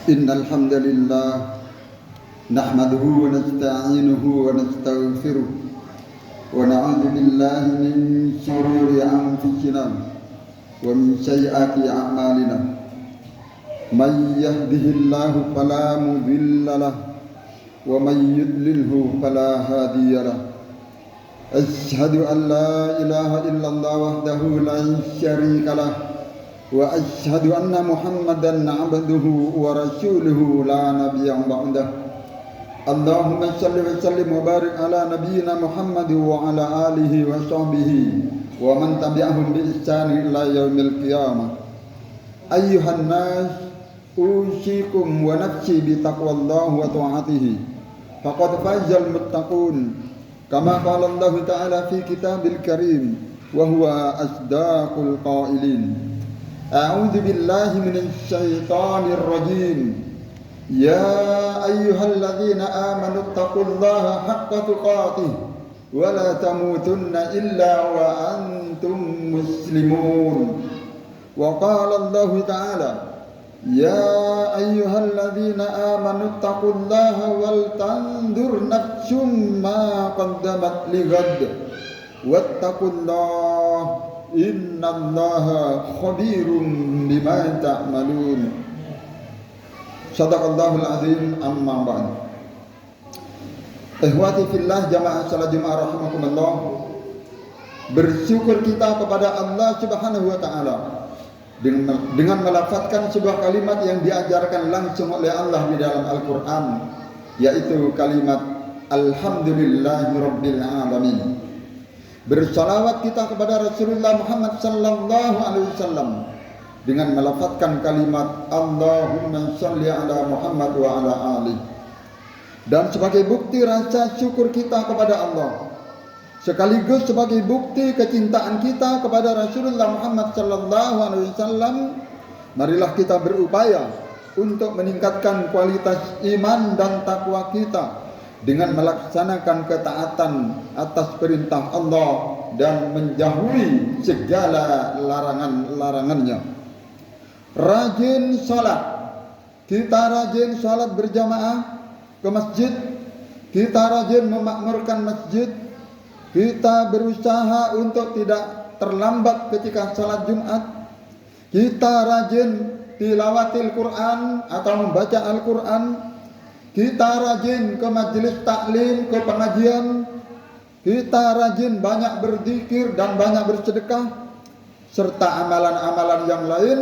إن الحمد لله نحمده ونستعينه ونستغفره ونعوذ بالله من شرور أنفسنا ومن سيئات أعمالنا من يهده الله فلا مضل له ومن يضلله فلا هادي له أشهد أن لا إله إلا الله وحده لا شريك له وأشهد أن محمدا عبده ورسوله لا نبي بعده اللهم صل وسلم وبارك على نبينا محمد وعلى آله وصحبه ومن تبعهم بإحسان إلى يوم القيامة أيها الناس أوصيكم ونفسي بتقوى الله وطاعته فقد فاز المتقون كما قال الله تعالى في كتاب الكريم وهو أصدق القائلين أعوذ بالله من الشيطان الرجيم يا أيها الذين آمنوا اتقوا الله حق تقاته ولا تموتن إلا وأنتم مسلمون وقال الله تعالى يا أيها الذين آمنوا اتقوا الله ولتنظر نفس ما قدمت لغد واتقوا الله إن الله خبير بما تعملون Sadaqallahul azim amma ba'd. Ikhwati fillah jamaah salat Jumat rahimakumullah. Bersyukur kita kepada Allah Subhanahu wa taala dengan melafazkan sebuah kalimat yang diajarkan langsung oleh Allah di dalam Al-Qur'an, yaitu kalimat alhamdulillahirabbil alamin. Bersalawat kita kepada Rasulullah Muhammad sallallahu alaihi wasallam dengan melafazkan kalimat Allahumma shalli ala Muhammad wa ala ali. Dan sebagai bukti rasa syukur kita kepada Allah, sekaligus sebagai bukti kecintaan kita kepada Rasulullah Muhammad sallallahu alaihi wasallam, marilah kita berupaya untuk meningkatkan kualitas iman dan takwa kita dengan melaksanakan ketaatan atas perintah Allah dan menjauhi segala larangan-larangannya. Rajin salat, kita rajin salat berjamaah ke masjid, kita rajin memakmurkan masjid, kita berusaha untuk tidak terlambat ketika salat Jumat, kita rajin tilawatil Quran atau membaca Al-Quran, kita rajin ke majelis taklim, ke pengajian, kita rajin banyak berzikir dan banyak bersedekah, serta amalan-amalan yang lain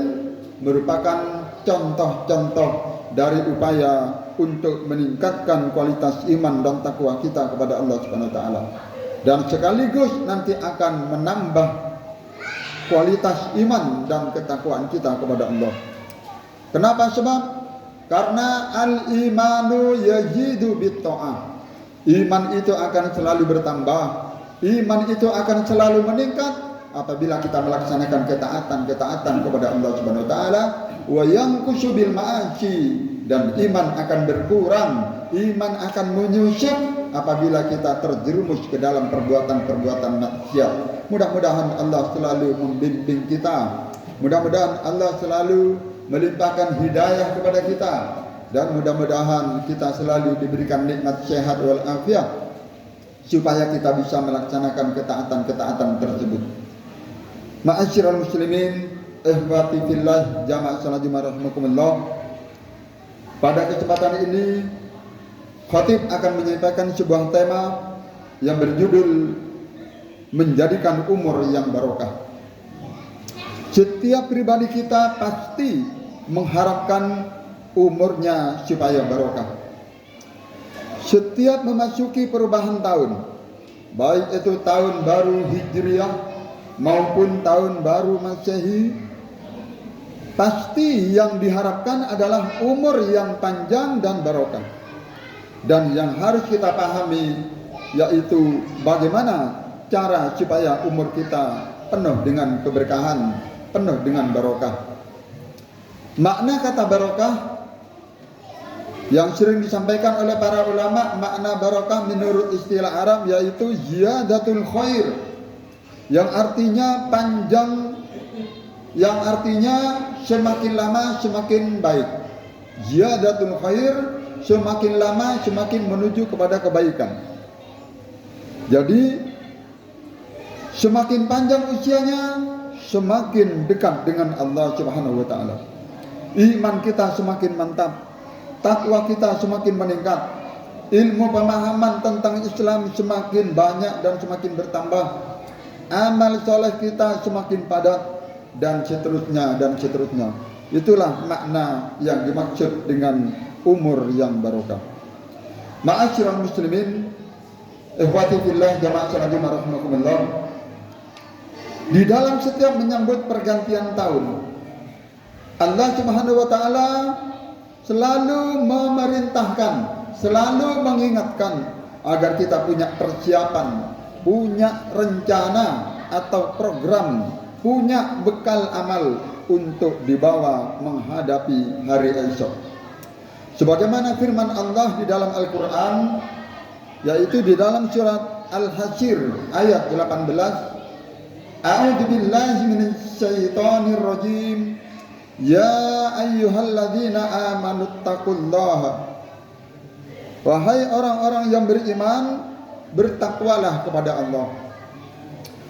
merupakan contoh-contoh dari upaya untuk meningkatkan kualitas iman dan takwa kita kepada Allah Subhanahu wa taala, dan sekaligus nanti akan menambah kualitas iman dan ketakwaan kita kepada Allah. Kenapa? Sebab karena al-imanu yazidu bit-ta'ah. Iman itu akan selalu bertambah, iman itu akan selalu meningkat apabila kita melaksanakan ketaatan kepada Allah Subhanahu wa taala, wa yanqusu bil ma'asi, dan iman akan berkurang, iman akan menyusut apabila kita terjerumus ke dalam perbuatan-perbuatan maksiat. Mudah-mudahan Allah selalu membimbing kita, mudah-mudahan Allah selalu melimpahkan hidayah kepada kita, dan mudah-mudahan kita selalu diberikan nikmat sehat wal afiat supaya kita bisa melaksanakan ketaatan-ketaatan tersebut. Ma'asyiral muslimin, ikhwati fillah, jamaah salat Jumat rahimakumullah. Pada kesempatan ini khatib akan menyampaikan sebuah tema yang berjudul menjadikan umur yang barokah. Setiap pribadi kita pasti mengharapkan umurnya supaya barokah. Setiap memasuki perubahan tahun, baik itu tahun baru Hijriah maupun tahun baru Masehi, pasti yang diharapkan adalah umur yang panjang dan barokah. Dan yang harus kita pahami yaitu bagaimana cara supaya umur kita penuh dengan keberkahan, penuh dengan barokah. Makna kata barokah yang sering disampaikan oleh para ulama, makna barokah menurut istilah Arab yaitu ziyadatul khair, yang artinya panjang, yang artinya semakin lama semakin baik. Ziyadatul khair, semakin lama semakin menuju kepada kebaikan. Jadi semakin panjang usianya, semakin dekat dengan Allah Subhanahu wa taala. Iman kita semakin mantap, takwa kita semakin meningkat, ilmu pemahaman tentang Islam semakin banyak dan semakin bertambah, amal soleh kita semakin padat, dan seterusnya dan seterusnya. Itulah makna yang dimaksud dengan umur yang barokah. Ma'asyiral muslimin, ikhwati fillah, jamaah sahabat rahimakumullah. Di dalam setiap menyambut pergantian tahun, Allah Subhanahu wa taala selalu memerintahkan, selalu mengingatkan agar kita punya persiapan, punya rencana atau program, punya bekal amal untuk dibawa menghadapi hari esok. Sebagaimana firman Allah di dalam Al-Quran, yaitu di dalam surat Al-Hasyr ayat 18, A'udzu billahi minasyaitonir rajim. Ya ayyuhalladzina amanu taqullaha. Wahai orang-orang yang beriman, bertakwalah kepada Allah.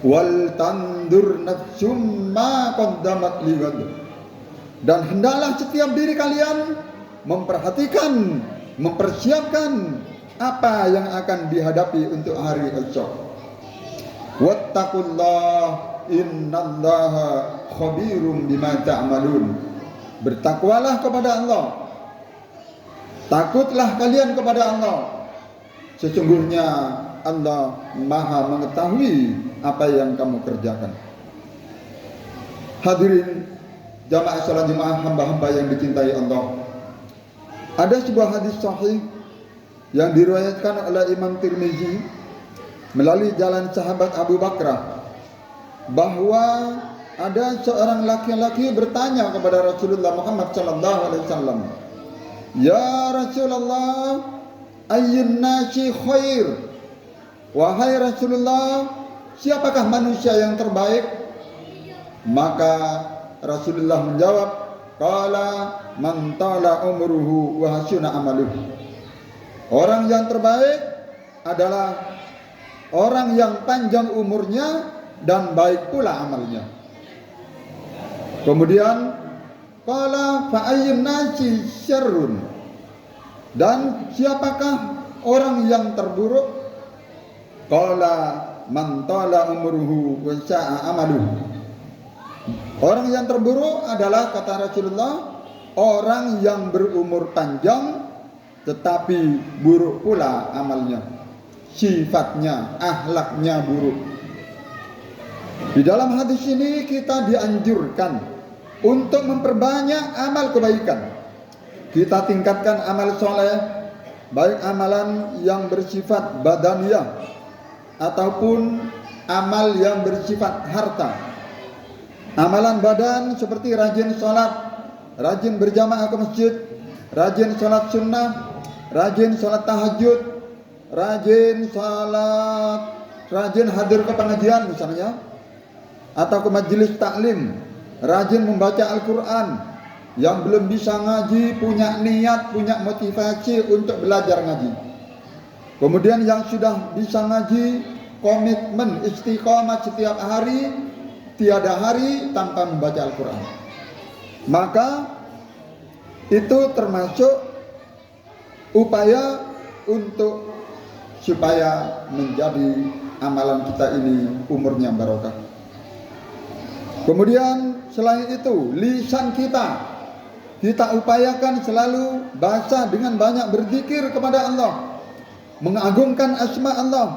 Wal tandur nafsum ma qaddamat lighad. Dan hendaklah setiap diri kalian memperhatikan, mempersiapkan apa yang akan dihadapi untuk hari esok. Wattaqullah innallaha khabirum bima ta'malun. Bertakwalah kepada Allah. Takutlah kalian kepada Allah. Sesungguhnya Allah Maha mengetahui apa yang kamu kerjakan. Hadirin jamaah salat Jumat, hamba-hamba yang dicintai Allah. Ada sebuah hadis sahih yang diriwayatkan oleh Imam Tirmizi melalui jalan sahabat Abu Bakrah, bahwa ada seorang laki-laki bertanya kepada Rasulullah Muhammad sallallahu alaihi wasallam, "Ya Rasulullah, ayyun nasi khair?" Wahai Rasulullah, siapakah manusia yang terbaik? Maka Rasulullah menjawab, qala man tala umruhu wa hasuna amaluhu. Orang yang terbaik adalah orang yang panjang umurnya dan baik pula amalnya. Kemudian qala fa ayyun nasi syarrun. Dan siapakah orang yang terburuk? Qala man tala umruhu wa sa'a amaluhu. Orang yang terburuk adalah, kata Rasulullah, orang yang berumur panjang tetapi buruk pula amalnya, sifatnya, akhlaknya buruk. Di dalam hadis ini kita dianjurkan untuk memperbanyak amal kebaikan. Kita tingkatkan amal soleh, baik amalan yang bersifat badaniyah ataupun amal yang bersifat harta. Amalan badan seperti rajin sholat, rajin berjamaah ke masjid, rajin sholat sunnah, rajin sholat tahajud, rajin hadir ke pengajian misalnya, atau ke majelis taklim, rajin membaca Al-Quran. Yang belum bisa ngaji punya niat, punya motivasi untuk belajar ngaji. Kemudian yang sudah bisa ngaji, komitmen istiqamah setiap hari, tiada hari tanpa membaca Al-Quran. Maka itu termasuk upaya untuk supaya menjadi amalan kita ini umurnya barokah. Kemudian selain itu, lisan kita upayakan selalu bahasa dengan banyak berzikir kepada Allah, mengagungkan asma Allah.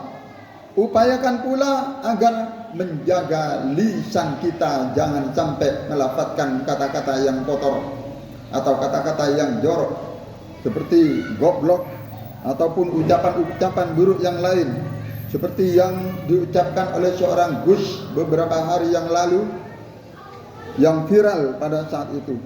Upayakan pula agar menjaga lisan kita jangan sampai melafazkan kata-kata yang kotor atau kata-kata yang jorok seperti goblok ataupun ucapan-ucapan buruk yang lain seperti yang diucapkan oleh seorang Gus beberapa hari yang lalu yang viral pada saat itu.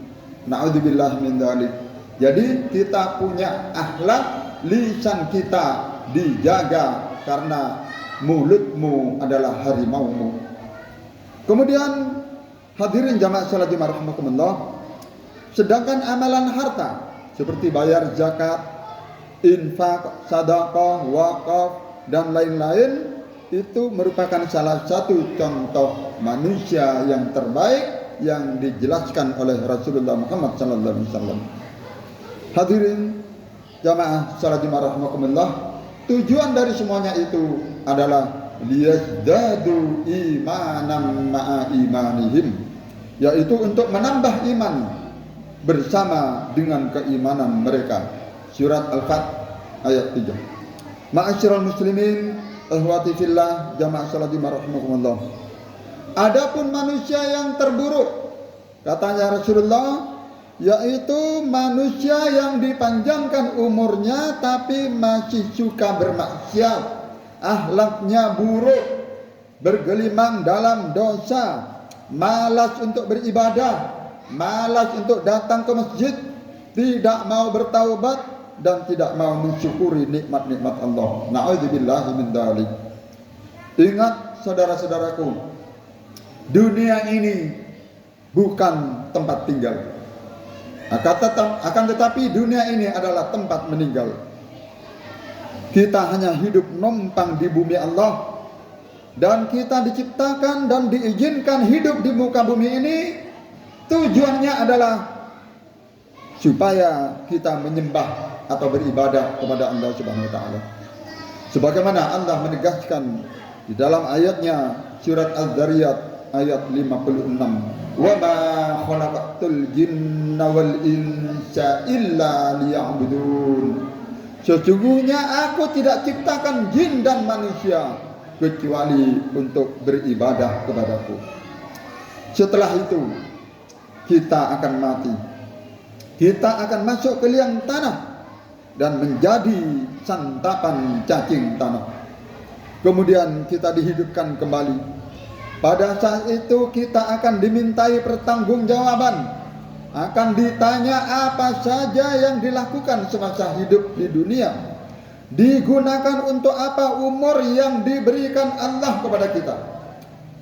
Na'udzubillah min dzalik. Jadi kita punya akhlak, lisan kita dijaga karena mulutmu adalah harimaumu. Kemudian hadirin jamaah salat Jumat rahimakumullah, sedangkan amalan harta seperti bayar zakat, infak, sedekah, wakaf, dan lain-lain, itu merupakan salah satu contoh manusia yang terbaik yang dijelaskan oleh Rasulullah Muhammad SAW. Hadirin jamaah salat Jumat rahimakumullah, tujuan dari semuanya itu adalah liyazdadu imanan ma'a imanihim, yaitu untuk menambah iman bersama dengan keimanan mereka. Surat Al-Fat ayat 3. Ma'asyiral muslimin, akhwati fillah, jamaah salat Jumat rahimakumullah. Adapun manusia yang terburuk, katanya Rasulullah, yaitu manusia yang dipanjangkan umurnya tapi masih suka bermaksiat, akhlaknya buruk, bergelimang dalam dosa, malas untuk beribadah, malas untuk datang ke masjid, tidak mau bertaubat, dan tidak mau mensyukuri nikmat-nikmat Allah. Na'udzubillahi min dzalik. Ingat saudara-saudaraku, dunia ini bukan tempat tinggal. Akan tetapi dunia ini adalah tempat meninggal. Kita hanya hidup numpang di bumi Allah, dan kita diciptakan dan diizinkan hidup di muka bumi ini. Tujuannya adalah supaya kita menyembah atau beribadah kepada Allah Subhanahu wa taala. Sebagaimana Allah menegaskan di dalam ayatnya surat Az-Zariyat ayat 56, "Wa ma khalaqatul jinna wal insa illa liya'budun." Sesungguhnya aku tidak ciptakan jin dan manusia kecuali untuk beribadah kepadaku. Setelah itu kita akan mati. Kita akan masuk ke liang tanah dan menjadi santapan cacing tanah. Kemudian kita dihidupkan kembali. Pada saat itu kita akan dimintai pertanggungjawaban, akan ditanya apa saja yang dilakukan semasa hidup di dunia, digunakan untuk apa umur yang diberikan Allah kepada kita,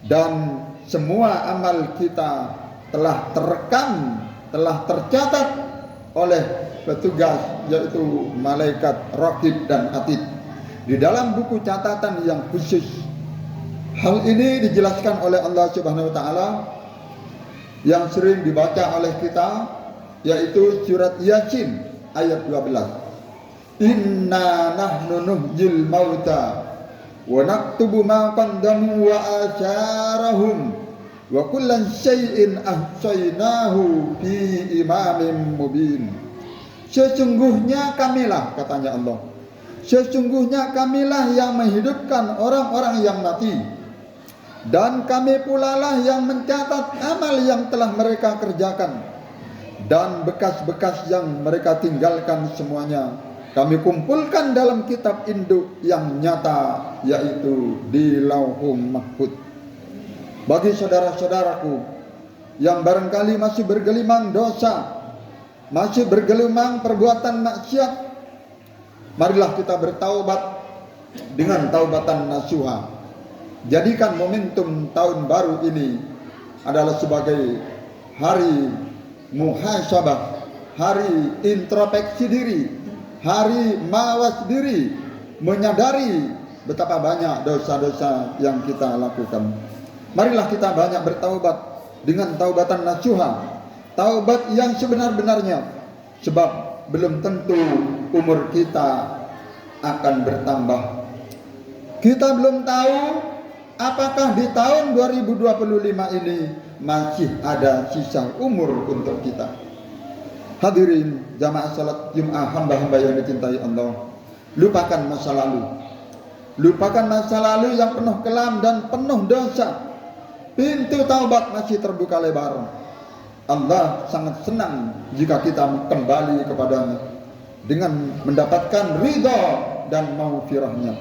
dan semua amal kita telah terekam, telah tercatat oleh petugas, yaitu malaikat Raqib dan Atid, di dalam buku catatan yang khusus. Hal ini dijelaskan oleh Allah Subhanahu wa taala yang sering dibaca oleh kita, yaitu surat Yasin ayat 12. Inna nahnu nuhyil mauta wa naktubu ma qaddamu wa atharahum wa kullan syai'in ahsaynahu fi imamin mubin. Sesungguhnya kamilah, katanya Allah, sesungguhnya kamilah yang menghidupkan orang-orang yang mati, dan kami pula lah yang mencatat amal yang telah mereka kerjakan, dan bekas-bekas yang mereka tinggalkan semuanya kami kumpulkan dalam kitab induk yang nyata, yaitu di Lauhul Mahfuz. Bagi saudara-saudaraku yang barangkali masih bergelimang dosa, masih bergelimang perbuatan maksiat, marilah kita bertaubat dengan taubatan nasuha. Jadikan momentum tahun baru ini adalah sebagai hari muhasabah, hari introspeksi diri, hari mawas diri, menyadari betapa banyak dosa-dosa yang kita lakukan. Marilah kita banyak bertaubat dengan taubatan nasuha, taubat yang sebenar-benarnya, sebab belum tentu umur kita akan bertambah. Kita belum tahu apakah di tahun 2025 ini masih ada sisa umur untuk kita. Hadirin jamaah salat Jumat, hamba-hamba yang dicintai Allah, lupakan masa lalu. Lupakan masa lalu yang penuh kelam dan penuh dosa. Pintu taubat masih terbuka lebar. Allah sangat senang jika kita kembali kepadanya dengan mendapatkan ridha dan maghfirahnya.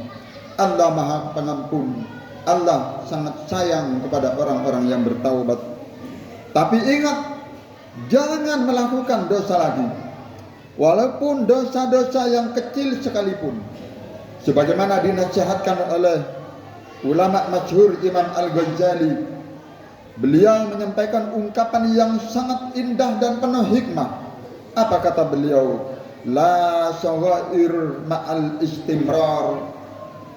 Allah Maha Pengampun. Allah sangat sayang kepada orang-orang yang bertaubat. Tapi ingat, jangan melakukan dosa lagi, walaupun dosa-dosa yang kecil sekalipun. Sebagaimana dinasihatkan oleh ulama masyhur Imam Al-Ghazali, beliau menyampaikan ungkapan yang sangat indah dan penuh hikmah. Apa kata beliau? La saghair ma'al istimrar.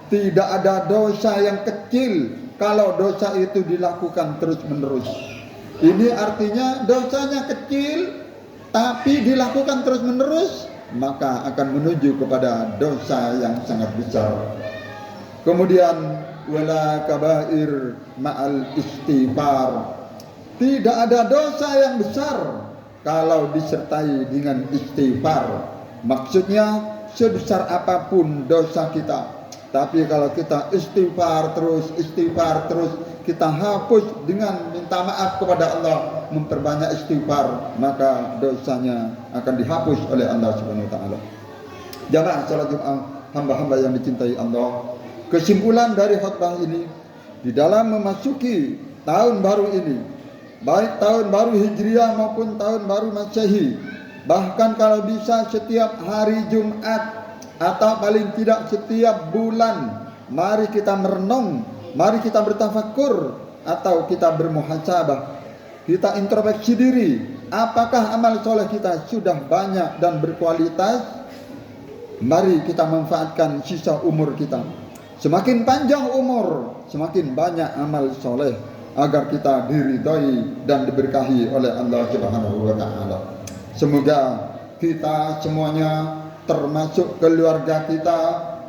Tidak ada dosa yang kecil kalau dosa itu dilakukan terus-menerus. Ini artinya dosanya kecil tapi dilakukan terus-menerus, maka akan menuju kepada dosa yang sangat besar. Kemudian wala kabair ma'al istighfar. Tidak ada dosa yang besar kalau disertai dengan istighfar. Maksudnya sebesar apapun dosa kita, tapi kalau kita istighfar terus, kita hapus dengan minta maaf kepada Allah, memperbanyak istighfar, maka dosanya akan dihapus oleh Allah Subhanahu wa taala. Jamaah salat Jumat, hamba-hamba yang dicintai Allah. Kesimpulan dari khutbah ini, di dalam memasuki tahun baru ini, baik tahun baru Hijriah maupun tahun baru Masehi, bahkan kalau bisa setiap hari Jumat atau paling tidak setiap bulan, mari kita merenung, mari kita bertafakur atau kita bermuhasabah, kita introspeksi diri, apakah amal soleh kita sudah banyak dan berkualitas. Mari kita manfaatkan sisa umur kita. Semakin panjang umur, semakin banyak amal soleh, agar kita diridhai dan diberkahi oleh Allah Subhanahu wa taala. Semoga kita semuanya, termasuk keluarga kita,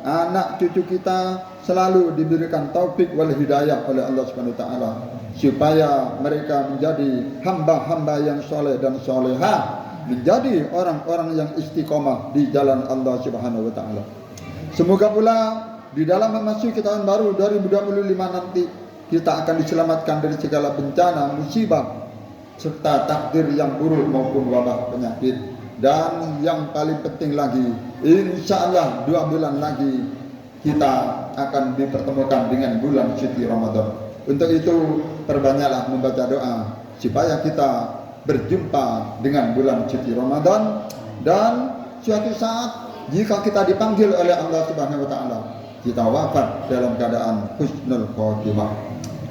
anak cucu kita, selalu diberikan taufik wal hidayah oleh Allah Subhanahu wa taala, supaya mereka menjadi hamba-hamba yang soleh dan solehah, menjadi orang-orang yang istiqomah di jalan Allah Subhanahu wa taala. Semoga pula di dalam memasuki tahun baru 2025 nanti, kita akan diselamatkan dari segala bencana, musibah, serta takdir yang buruk maupun wabah penyakit. Dan yang paling penting lagi, insya Allah 2 bulan lagi kita akan dipertemukan dengan bulan suci Ramadan. Untuk itu perbanyaklah membaca doa supaya kita berjumpa dengan bulan suci Ramadan, dan suatu saat jika kita dipanggil oleh Allah Subhanahu wa taala, kita wafat dalam keadaan husnul khotimah.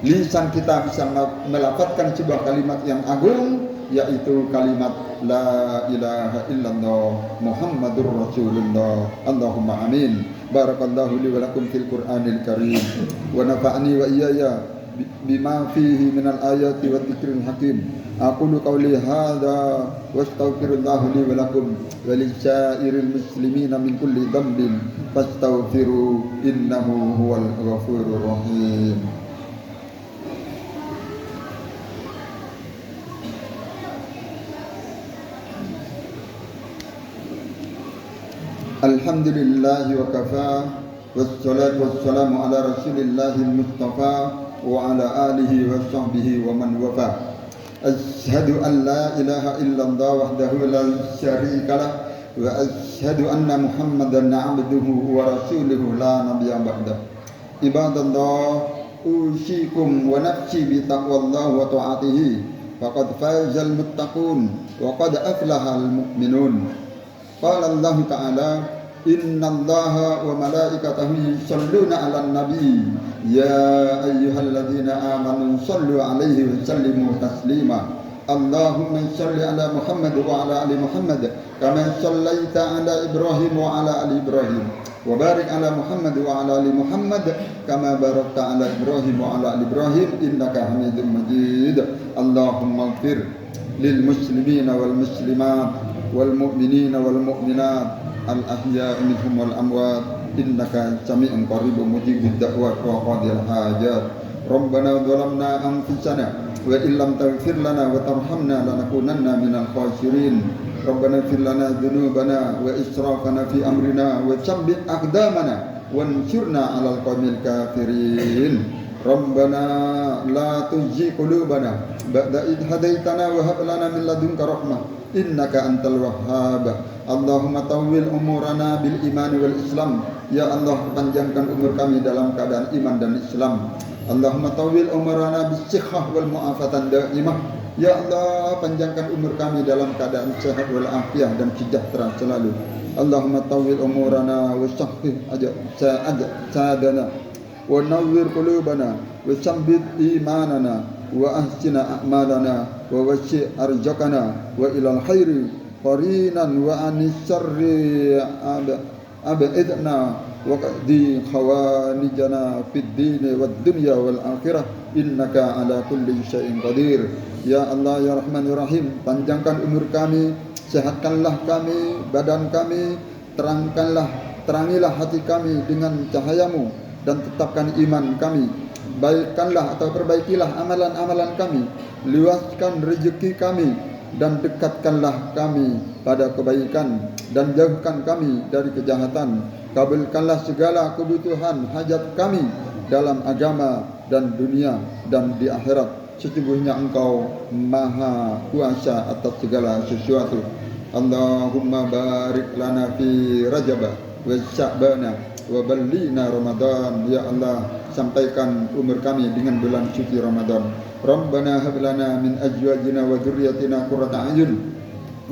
Lisan kita bisa melafazkan sebuah kalimat yang agung, yaitu kalimat la ilaha illallah Muhammadur Rasulullah. Allahumma amin. Barakallahu li wa lakum fil Qur'anil Karim wa nafa'ani wa iyaya bima fihi minal ayati wa dzikril hakim. Aqulu qawli hadza wa astaghfirullah li wa lakum wa lisairil muslimina min kulli dhanbin fastaghfiru innahu huwal ghafurur rahim. Alhamdulillah wa kafa, wassalatu wassalamu ala rasulillahil mustafa wa ala alihi wa sahbihi wa man wafa. Asyhadu an la ilaha illallah wahdahu la syarika lah, wa asyhadu anna Muhammadan abduhu wa rasuluhu la nabiyya ba'dah. Ibadallah, usikum wa nafsi bi taqwallah wa ta'atihi, faqad fazal muttaqun wa qad aflahal mu'minun. Qala Allah Ta'ala, inna Allaha wa malaikatahu yusalluna 'alan nabi ya ayyuhalladzina amanu sallu 'alaihi wa sallimu taslima. Allahumma shalli 'ala Muhammad wa 'ala ali Muhammad kama shallaita 'ala Ibrahim wa 'ala ali Ibrahim wa barik 'ala Muhammad wa 'ala ali Muhammad kama barakta 'ala Ibrahim wa 'ala ali Ibrahim innaka Hamidum Majid. Allahumma ighfir lil muslimina wal muslimat wal mu'minina wal mu'minat al ahya'i minhum wal amwat innaka sami'un qaribun mujibud da'wat wa qadil hajat. Rabbana zalamna anfusana wa illam taghfir lana wa tarhamna lanakunanna minal khasirin. Rabbana ighfir lana dzunubana wa israfana fi amrina wa tsabbit aqdamana wansurna 'alal qaumil kafirin. Rabbana la tuzigh qulubana ba'da idh hadaitana wa hab lana min ladunka rahmah innaka antal wahhab. Allahumma tawwil umurana bil iman wal islam. Ya Allah, panjangkan umur kami dalam keadaan iman dan Islam. Allahumma tawwil umurana bis sihhah wal mu'afatan daimah. Ya Allah, panjangkan umur kami dalam keadaan sehat wal afiah dan sejahtera selalu. Allahumma tawwil umurana wa sahhih sadana wa nawwir qulubana wa sabbit imanana wa ahsina a'malana wa wasi' arzaqana wa ilal khairi qarinan wa anis syarri ab'idna wa qadi khawanijana fid dini wad dunya wal akhirah innaka ala kulli syai'in qadir. Ya Allah ya Rahman ya Rahim, panjangkan umur kami, sehatkanlah kami, badan kami, terangilah hati kami dengan cahayamu, dan tetapkan iman kami. Baikkanlah atau perbaikilah amalan-amalan kami, luaskan rezeki kami, dan dekatkanlah kami pada kebaikan, dan jauhkan kami dari kejahatan. Kabulkanlah segala kebutuhan hajat kami dalam agama dan dunia dan di akhirat. Sesungguhnya Engkau Maha Kuasa atas segala sesuatu. Allahumma barik lana fi Rajab wa Sya'bana wa ballina Ramadan. Ya Allah, sampaikan umur kami dengan bulan suci Ramadan. Rabbana hab lana min azwajina wa dzurriyyatina qurrata a'yun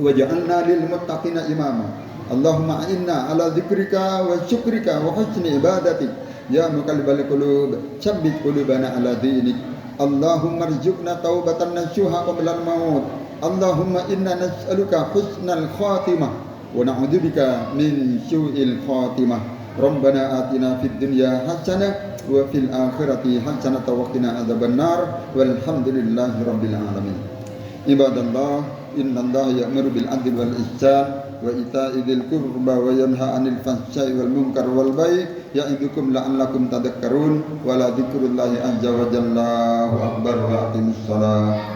waj'alna lil muttaqina imama. Allahumma inna ala dzikrika wa syukrika wa husni ibadatik. Ya muqallibal qulub, tsabbit qulubana ala dinik. Allahumma rzuqna taubatan nasuha qabla al-maut. Allahumma inna nas'aluka husnal khatimah wa na'udzubika min su'il khatimah. Rabbana atina fid dunya hasanah wa fil akhirati hasanah wa qina adzabannar. Walhamdulillahi rabbil alamin. Ibadallah, innallaha ya'muru bil 'adli wal ihsan wa ita'i dzil qurba wa yanha 'anil fahsya'i wal munkar wal baghi ya'idukum la'allakum tadhakkarun. Wa la dzikrullahi azza wa jalla akbar wa aqimus shalah.